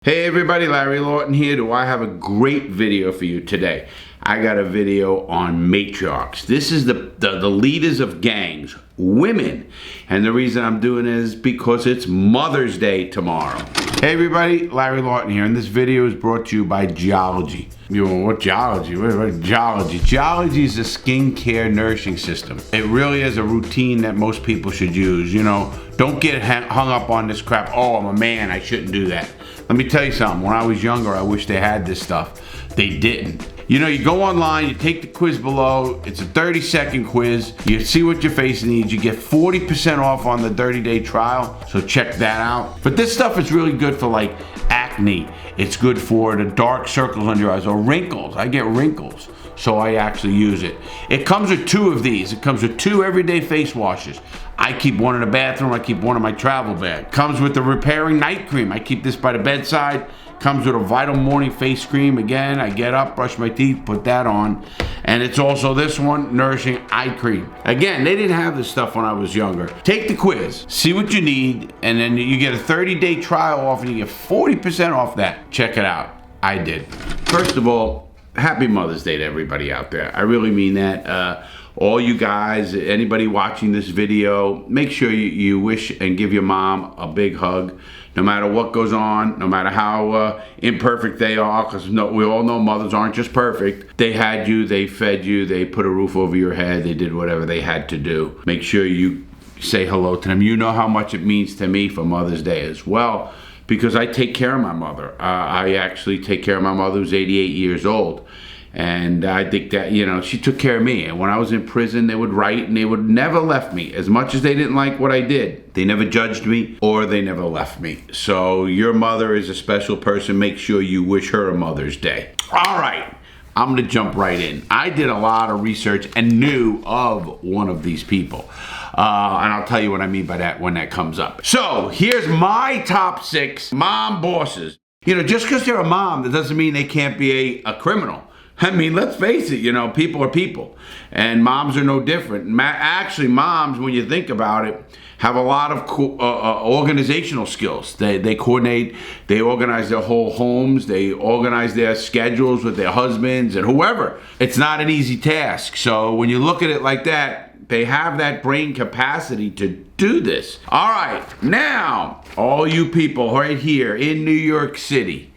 Hey everybody, Larry Lawton here. Do I have a great video for you today? I got a video on matriarchs. This is the leaders of gangs, women. And the reason I'm doing it is because it's Mother's Day tomorrow. Hey everybody, Larry Lawton here, and this video is brought to you by Geology. You know, what Geology? What Geology? Geology is a skincare nourishing system. It really is a routine that most people should use. You know, don't get hung up on this crap. Oh, I'm a man, I shouldn't do that. Let me tell you something. When I was younger, I wish they had this stuff. They didn't. You know, you go online, you take the quiz below. It's a 30-second quiz. You see what your face needs. You get 40% off on the 30-day trial, so check that out. But this stuff is really good for like acne. It's good for the dark circles under your eyes or wrinkles. I get wrinkles, so I actually use it. It comes with 2 of these. It comes with 2 everyday face washes. I keep one in the bathroom. I keep one in my travel bag. Comes with the repairing night cream. I keep this by the bedside. Comes with a vital morning face cream. Again, I get up, brush my teeth, put that on. And it's also this one, nourishing eye cream. Again, they didn't have this stuff when I was younger. Take the quiz, see what you need, and then you get a 30-day trial off and you get 40% off that. Check it out. I did. First of all, happy Mother's Day to everybody out there. I really mean that. All you guys, anybody watching this video, make sure you wish and give your mom a big hug. No matter what goes on, no matter how imperfect they are, because we all know mothers aren't just perfect. They had you, they fed you, they put a roof over your head, they did whatever they had to do. Make sure you say hello to them. You know how much it means to me for Mother's Day as well, because I take care of my mother. I actually take care of my mother who's 88 years old. And I think that, you know, she took care of me. And when I was in prison, they would write and they would never left me. As much as they didn't like what I did, they never judged me or they never left me. So your mother is a special person. Make sure you wish her a Mother's Day. All right, I'm gonna jump right in. I did a lot of research and knew of one of these people. And I'll tell you what I mean by that when that comes up. So here's my top 6 mom bosses. You know, just because they're a mom, that doesn't mean they can't be a criminal. I mean, let's face it, you know, people are people. And moms are no different. Actually, moms, when you think about it, have a lot of organizational skills. They coordinate, they organize their whole homes, they organize their schedules with their husbands and whoever. It's not an easy task. So when you look at it like that, they have that brain capacity to do this. All right, now, all you people right here in New York City,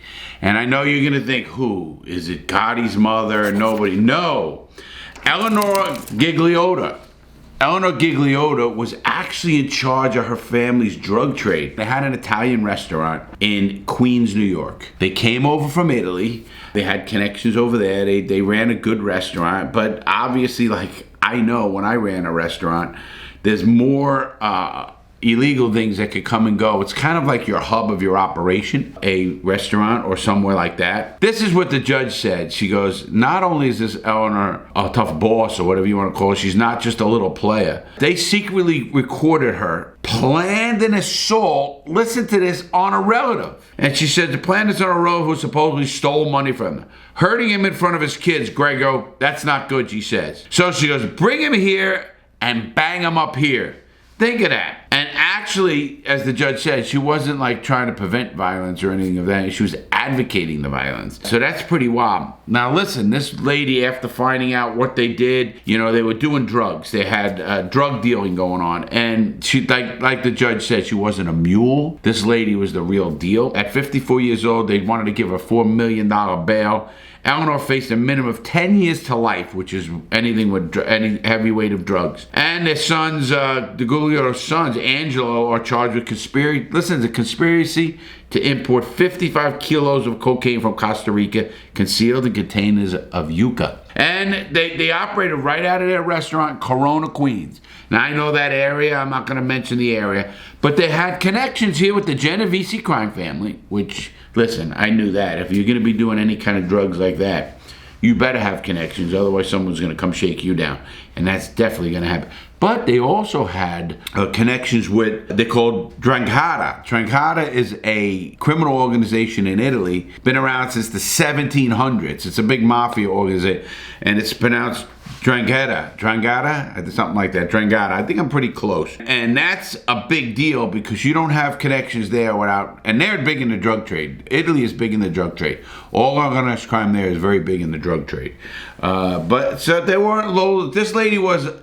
and I know you're gonna think, who? Is it Gotti's mother? Nobody. No. Eleanor Ggliota. Eleanor Ggliota was actually in charge of her family's drug trade. They had an Italian restaurant in Queens, New York. They came over from Italy. They had connections over there. They ran a good restaurant. But obviously, like I know when I ran a restaurant, there's more illegal things that could come and go. It's kind of like your hub of your operation, a restaurant or somewhere like that. This is what the judge said. She goes, not only is this Eleanor a tough boss or whatever you want to call her, she's not just a little player. They secretly recorded her, planned an assault, listen to this, on a relative. And she said the plan is on a relative who supposedly stole money from them. Hurting him in front of his kids, Grego, that's not good, she says. So she goes, bring him here and bang him up here. Think of that. And actually, as the judge said, she wasn't like trying to prevent violence or anything of that. She was advocating the violence. So that's pretty wild. Now listen, this lady, after finding out what they did, you know, they were doing drugs. They had drug dealing going on. And she, like the judge said, she wasn't a mule. This lady was the real deal. At 54 years old, they wanted to give her $4 million bail. Eleanor faced a minimum of 10 years to life, which is anything with any heavy weight of drugs. And their sons, the Ggliota sons, Angelo, are charged with conspiracy to import 55 kilos of cocaine from Costa Rica, concealed in containers of yucca. And they operated right out of their restaurant, Corona, Queens. Now, I know that area. I'm not going to mention the area. But they had connections here with the Genovese crime family, which, listen, I knew that. If you're going to be doing any kind of drugs like that, you better have connections. Otherwise, someone's going to come shake you down. And that's definitely going to happen. But they also had connections with, they're called 'Ndrangheta. 'Ndrangheta is a criminal organization in Italy, been around since the 1700s. It's a big mafia organization, and it's pronounced 'Ndrangheta, something like that, 'Ndrangheta. I think I'm pretty close. And that's a big deal because you don't have connections there without, and they're big in the drug trade. Italy is big in the drug trade. All organized crime there is very big in the drug trade. But so they weren't low. This lady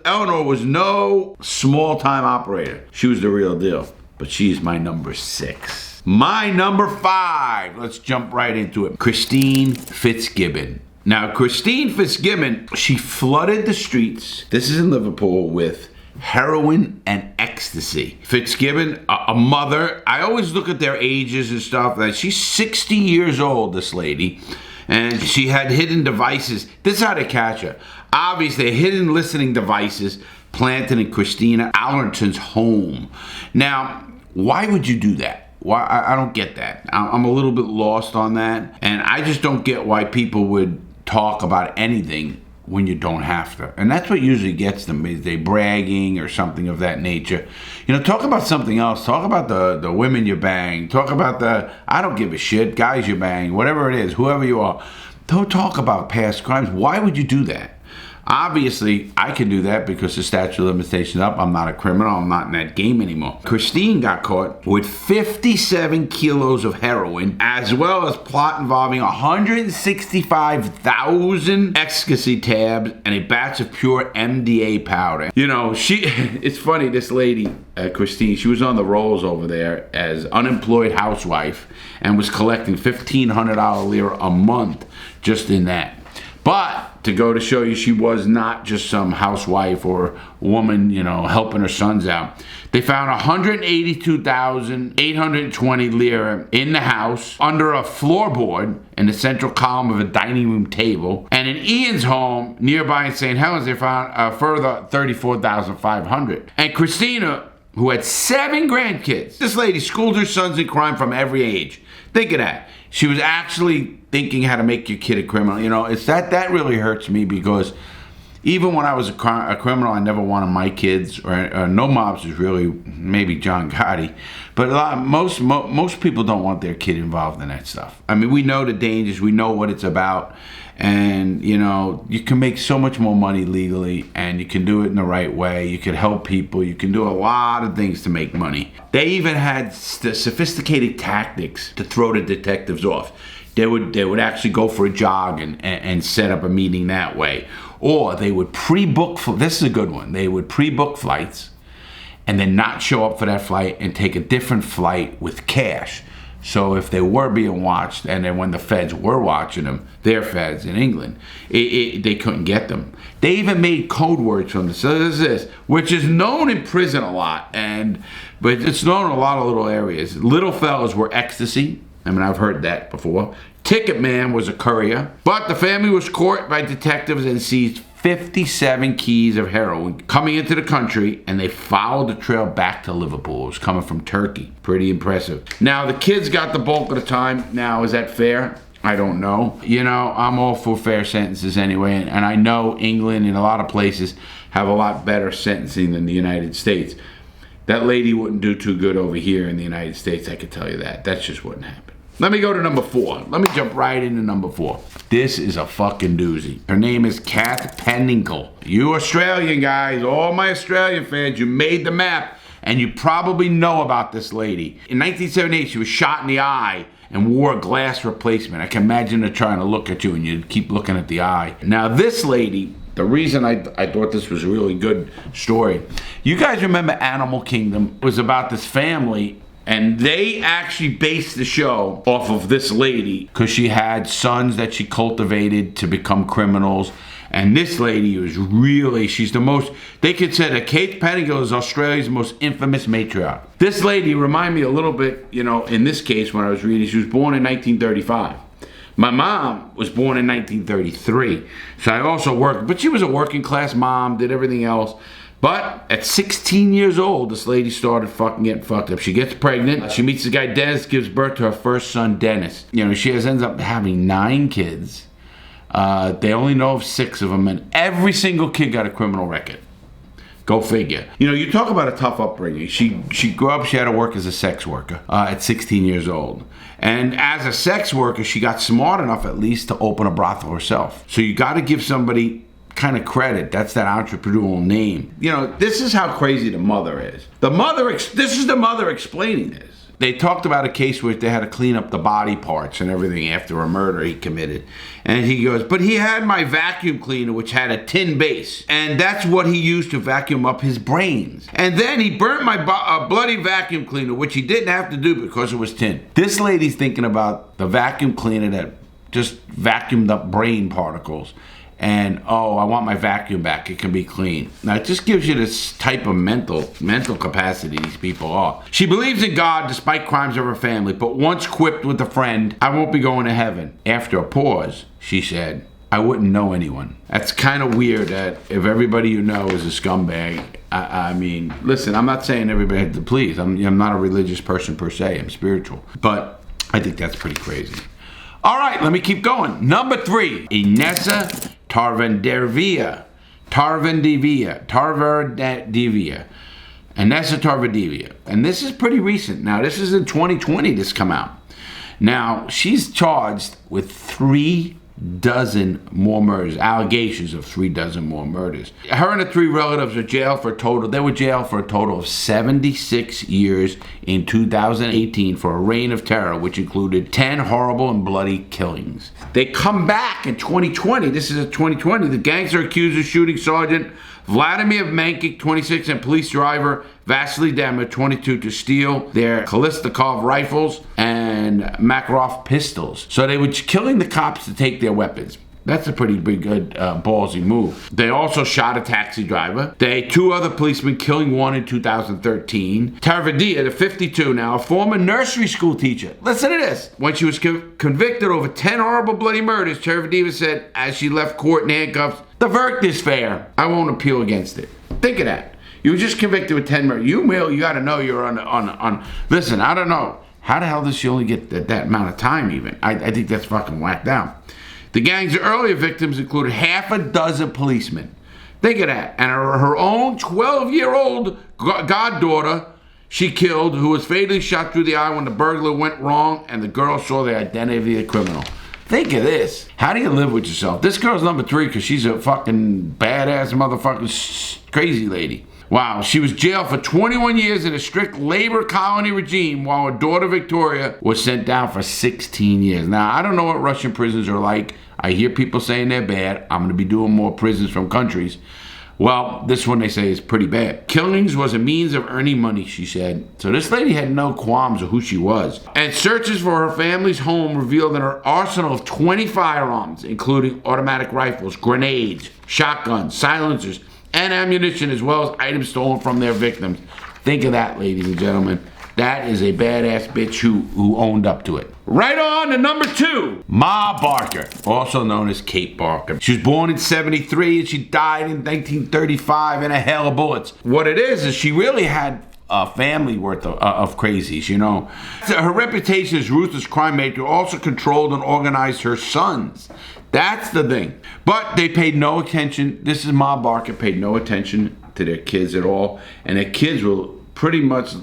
Eleanor was no small-time operator. She was the real deal. But she's my number 6. My number 5. Let's jump right into it. Christine Fitzgibbon. Now, Christine Fitzgibbon, she flooded the streets, this is in Liverpool, with heroin and ecstasy. Fitzgibbon, a mother, I always look at their ages and stuff. She's 60 years old, this lady, and she had hidden devices. This is how they catch her. Obviously, hidden listening devices planted in Christina Allerton's home. Now, why would you do that? Why? I don't get that. I'm a little bit lost on that, and I just don't get why people would talk about anything when you don't have to. And that's what usually gets them, is they bragging or something of that nature. You know, talk about something else. Talk about the women you bang. Talk about I don't give a shit, guys you bang, whatever it is, whoever you are. Don't talk about past crimes. Why would you do that? Obviously, I can do that because the statute of limitations up. I'm not a criminal. I'm not in that game anymore. Christine got caught with 57 kilos of heroin, as well as plot involving 165,000 ecstasy tabs and a batch of pure MDA powder. You know, it's funny, this lady, Christine, she was on the rolls over there as unemployed housewife and was collecting $1,500 lira a month just in that. But to go to show you she was not just some housewife or woman, you know, helping her sons out. They found 182,820 lira in the house under a floorboard in the central column of a dining room table. And in Ian's home nearby in St. Helens, they found a further 34,500. And Christina, who had 7 grandkids, this lady schooled her sons in crime from every age. Think of that. She was actually thinking how to make your kid a criminal. You know, it's that really hurts me, because even when I was a criminal, I never wanted my kids, or no mobsters really, maybe John Gotti, but most people don't want their kid involved in that stuff. I mean, we know the dangers, we know what it's about, and you know, you can make so much more money legally, and you can do it in the right way. You can help people, you can do a lot of things to make money. They even had sophisticated tactics to throw the detectives off. They would actually go for a jog and set up a meeting that way. Or they would pre-book, this is a good one, they would pre-book flights and then not show up for that flight and take a different flight with cash. So if they were being watched, and then when the feds were watching them, their feds in England, they couldn't get them. They even made code words from this. So this, which is known in prison a lot, but it's known in a lot of little areas. Little fellas were ecstasy. I mean, I've heard that before. Ticket Man was a courier. But the family was caught by detectives and seized 57 keys of heroin coming into the country, and they followed the trail back to Liverpool. It was coming from Turkey. Pretty impressive. Now, the kids got the bulk of the time. Now, is that fair? I don't know. You know, I'm all for fair sentences anyway, and I know England and a lot of places have a lot better sentencing than the United States. That lady wouldn't do too good over here in the United States, I could tell you that. That just wouldn't happen. Let me go to number 4. Let me jump right into number 4. This is a fucking doozy. Her name is Kath Pettigo. You Australian guys, all my Australian fans, you made the map, and you probably know about this lady. In 1978, she was shot in the eye and wore a glass replacement. I can imagine her trying to look at you and you'd keep looking at the eye. Now this lady, the reason I thought this was a really good story, you guys remember Animal Kingdom? It was about this family, and they actually based the show off of this lady because she had sons that she cultivated to become criminals. And this lady was really, she's the most, they could say that Kate Pettigo is Australia's most infamous matriarch. This lady reminded me a little bit, you know, in this case when I was reading, she was born in 1935. My mom was born in 1933. So I also worked, but she was a working class mom, did everything else. But at 16 years old, this lady started getting fucked up. She gets pregnant. She meets the guy Dennis, gives birth to her first son, Dennis. You know, she ends up having 9 kids. They only know of 6 of them, and every single kid got a criminal record. Go figure. You know, you talk about a tough upbringing. She grew up, she had to work as a sex worker at 16 years old. And as a sex worker, she got smart enough at least to open a brothel herself. So you got to give somebody kind of credit. That's that entrepreneurial name. You know, this is how crazy the mother is. This is the mother explaining this. They talked about a case where they had to clean up the body parts and everything after a murder he committed. And he goes, but he had my vacuum cleaner, which had a tin base. And that's what he used to vacuum up his brains. And then he burnt my bloody vacuum cleaner, which he didn't have to do because it was tin. This lady's thinking about the vacuum cleaner that just vacuumed up brain particles. And, oh, I want my vacuum back. It can be clean. Now, it just gives you this type of mental capacity these people are. She believes in God despite crimes of her family, but once quipped with a friend, I won't be going to heaven. After a pause, she said, I wouldn't know anyone. That's kind of weird that if everybody you know is a scumbag, I mean, listen, I'm not saying everybody had to please. I'm not a religious person per se. I'm spiritual. But I think that's pretty crazy. All right, let me keep going. Number 3, Inessa Tarvander. Inessa Tarvander. And this is pretty recent. Now, this is in 2020 this come out. Now, she's charged with 3 dozen more murders, allegations of 3 dozen more murders. Her and the 3 relatives were jailed for a total of 76 years in 2018 for a reign of terror, which included 10 horrible and bloody killings. They come back in 2020. This is a 2020. The gangs are accused of shooting Sergeant Vladimir Mankic, 26, and police driver Vasily Demir, 22, to steal their Kalashnikov rifles and Makarov pistols. So they were killing the cops to take their weapons. That's a pretty big, good, ballsy move. They also shot a taxi driver. They 2 other policemen, killing 1 in 2013. Tarvander, the 52 now, a former nursery school teacher. Listen to this. When she was convicted over 10 horrible bloody murders, Tarvander said, as she left court in handcuffs, the verdict is fair. I won't appeal against it. Think of that. You were just convicted with 10 murders. You got to know you're on. Listen, I don't know. How the hell does she only get that amount of time even? I think that's fucking whacked out. The gang's earlier victims included 6 policemen. Think of that. And her own 12-year-old goddaughter she killed, who was fatally shot through the eye when the burglar went wrong and the girl saw the identity of the criminal. Think of this. How do you live with yourself? This girl's number 3 because she's a fucking badass motherfucking crazy lady. Wow, she was jailed for 21 years in a strict labor colony regime while her daughter Victoria was sent down for 16 years. Now, I don't know what Russian prisons are like. I hear people saying they're bad. I'm going to be doing more prisons from countries. Well, this one they say is pretty bad. Killings was a means of earning money, she said. So this lady had no qualms of who she was. And searches for her family's home revealed an arsenal of 20 firearms, including automatic rifles, grenades, shotguns, silencers, and ammunition, as well as items stolen from their victims. Think of that, ladies and gentlemen. That is a badass bitch who owned up to it. Right on to number 2, Ma Barker, also known as Kate Barker. She was born in 1973 and she died in 1935 in a hail of bullets. What it is she really had a family worth of crazies, you know. Her reputation as ruthless crime maker also controlled and organized her sons. That's the thing. But they paid no attention. This is Ma Barker, paid no attention to their kids at all. And their kids were pretty much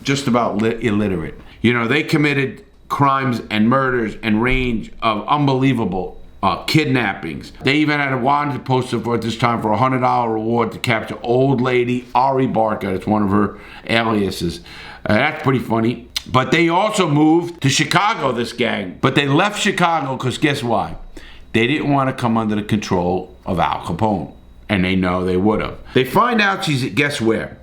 just about illiterate. You know, they committed crimes and murders and range of unbelievable kidnappings. They even had a wanted poster for at this time for a $100 reward to capture old lady Ari Barker. That's one of her aliases. That's pretty funny. But they also moved to Chicago, this gang. But they left Chicago because guess why? They didn't want to come under the control of Al Capone. And they know they would have. They find out she's at, guess where?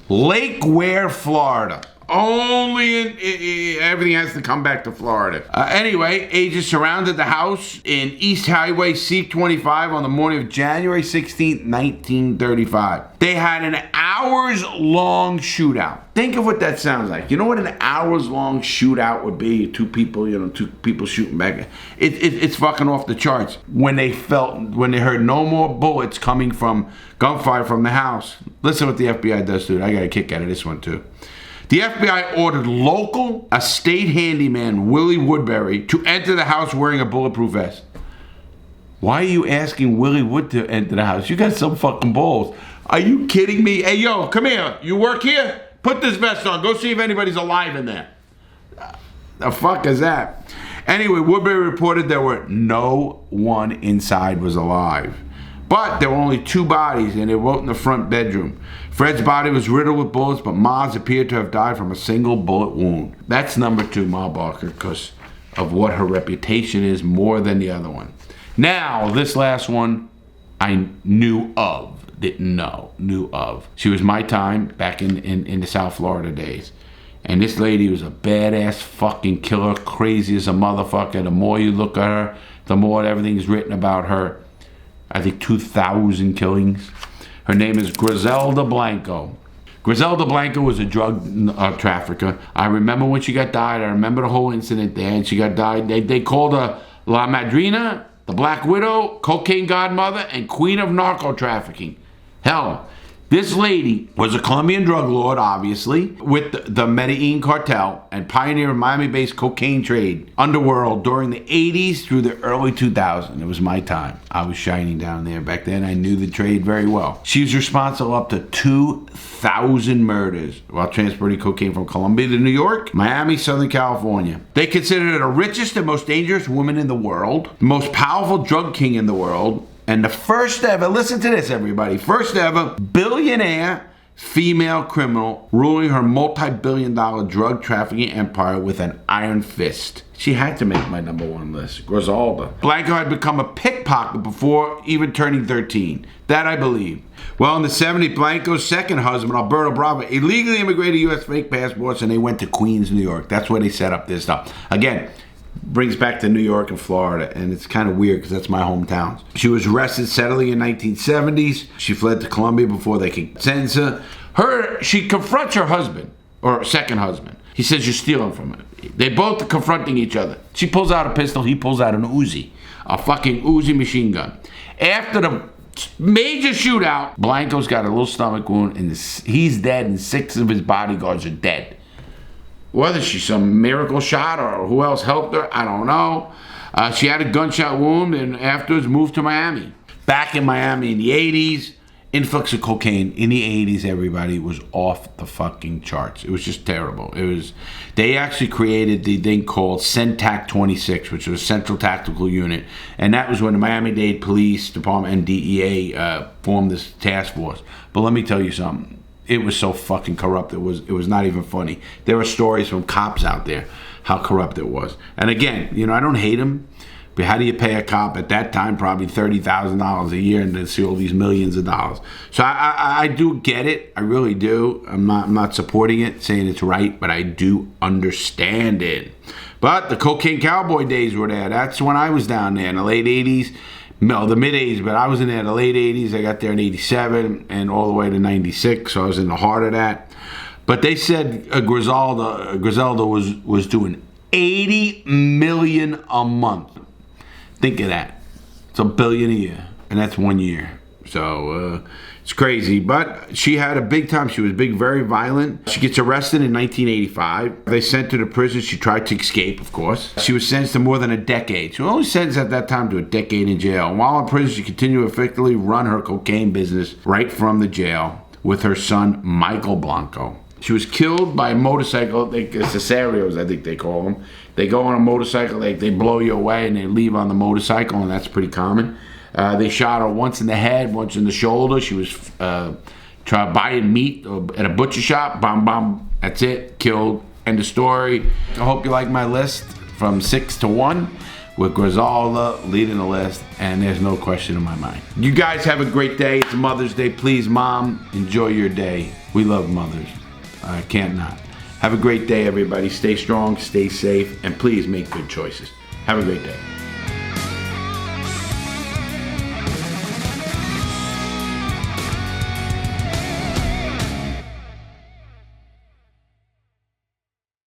Lake Ware, Florida. Only everything has to come back to Florida. Anyway, agents surrounded the house in East Highway C-25 on the morning of January 16th, 1935. They had an hours-long shootout. Think of what that sounds like. You know what an hours-long shootout would be? Two people shooting back. It's fucking off the charts. When they heard no more bullets coming from gunfire from the house. Listen what the FBI does, dude. I got a kick out of this one, too. The FBI ordered local estate handyman Willie Woodbury to enter the house wearing a bulletproof vest. Why are you asking Willie Wood to enter the house? You got some fucking balls. Are you kidding me? Hey, yo, come here. You work here? Put this vest on. Go see if anybody's alive in there. The fuck is that? Anyway, Woodbury reported there were no one inside was alive. But there were only 2 bodies, and they wrote in the front bedroom. Fred's body was riddled with bullets, but Ma's appeared to have died from a single bullet wound. That's number 2, Ma Barker, because of what her reputation is more than the other one. Now, this last one, I knew of. Didn't know, knew of. She was my time back in the South Florida days. And this lady was a badass fucking killer, crazy as a motherfucker. The more you look at her, the more everything's written about her. I think 2,000 killings. Her name is Griselda Blanco. Griselda Blanco was a drug trafficker. I remember when she got died. I remember the whole incident there. And she got died. They called her La Madrina, the Black Widow, cocaine godmother, and queen of narco trafficking. Hell, this lady was a Colombian drug lord, obviously, with the Medellin cartel and pioneer of Miami-based cocaine trade underworld during the 80s through the early 2000s. It was my time. I was shining down there. Back then, I knew the trade very well. She was responsible up to 2,000 murders while transporting cocaine from Colombia to New York, Miami, Southern California. They considered her the richest and most dangerous woman in the world, the most powerful drug king in the world, and the first ever, listen to this everybody, first ever billionaire female criminal ruling her multi-billion-dollar drug trafficking empire with an iron fist. She had to make my number 1 list, Griselda. Blanco had become a pickpocket before even turning 13. That I believe. Well, in the 70s, Blanco's second husband, Alberto Bravo, illegally immigrated U.S. fake passports, and they went to Queens, New York. That's where they set up this stuff. Again, brings back to New York and Florida, and it's kind of weird because that's my hometown. She was arrested steadily in 1970s. She fled to Colombia before they could sentence her. She confronts her husband, or second husband. He says, you're stealing from her. They both are confronting each other. She pulls out a pistol, he pulls out an Uzi, a fucking Uzi machine gun. After the major shootout, Blanco's got a little stomach wound, and he's dead, and 6 of his bodyguards are dead. Whether she's some miracle shot or who else helped her, I don't know. She had a gunshot wound and afterwards moved to Miami. Back in Miami in the 80s, influx of cocaine in the 80s, everybody, was off the fucking charts. It was just terrible. They actually created the thing called CENTAC 26, which was a Central Tactical Unit. And that was when the Miami-Dade Police Department and DEA formed this task force. But let me tell you something. It was so fucking corrupt, it was not even funny. There were stories from cops out there how corrupt it was. And again, I don't hate them, but how do you pay a cop at that time probably $30,000 a year and to see all these millions of dollars? So I do get it, I really do. I'm not supporting it, saying it's right, but I do understand it. But the cocaine cowboy days were there. That's when I was down there in the late 80s. No, the mid-80s, but I was in there in the late 80s. I got there in 87 and all the way to 96, so I was in the heart of that. But they said Griselda was doing $80 million a month. Think of that. It's $1 billion a year, and that's 1 year. So it's crazy. But she had a big time. She was big, very violent. She gets arrested in 1985. They sent her to prison. She tried to escape, of course. She was sentenced to more than a decade. She was only sentenced at that time to a decade in jail. And while in prison, she continued to effectively run her cocaine business right from the jail with her son, Michael Blanco. She was killed by a motorcycle. Cesarios, I think they call them. They go on a motorcycle. They blow you away, and they leave on the motorcycle, and that's pretty common. They shot her once in the head, once in the shoulder. She was buying meat at a butcher shop. Bam, bam. That's it. Killed. End of story. I hope you like my list from 6 to 1 with Griselda leading the list, and there's no question in my mind. You guys have a great day. It's Mother's Day. Please, Mom, enjoy your day. We love mothers. I can't not. Have a great day, everybody. Stay strong, stay safe, and please make good choices. Have a great day.